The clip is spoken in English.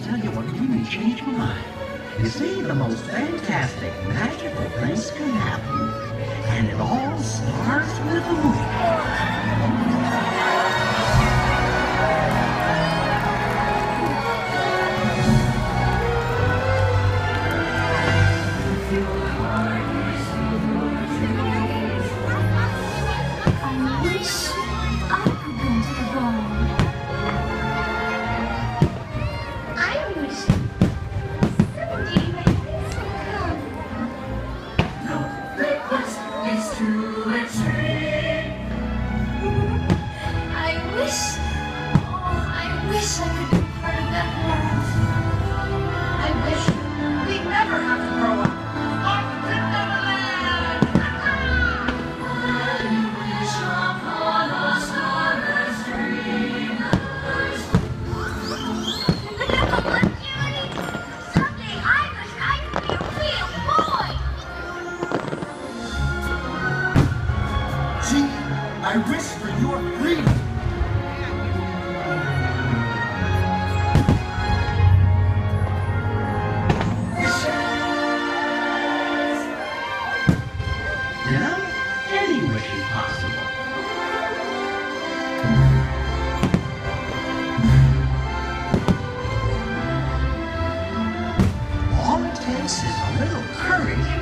tell you what really changed my mind. You see, the most fantastic, magical things can happen. And it all starts with a wish. I wish for your freedom. Now, any wish is possible. All it takes is a little courage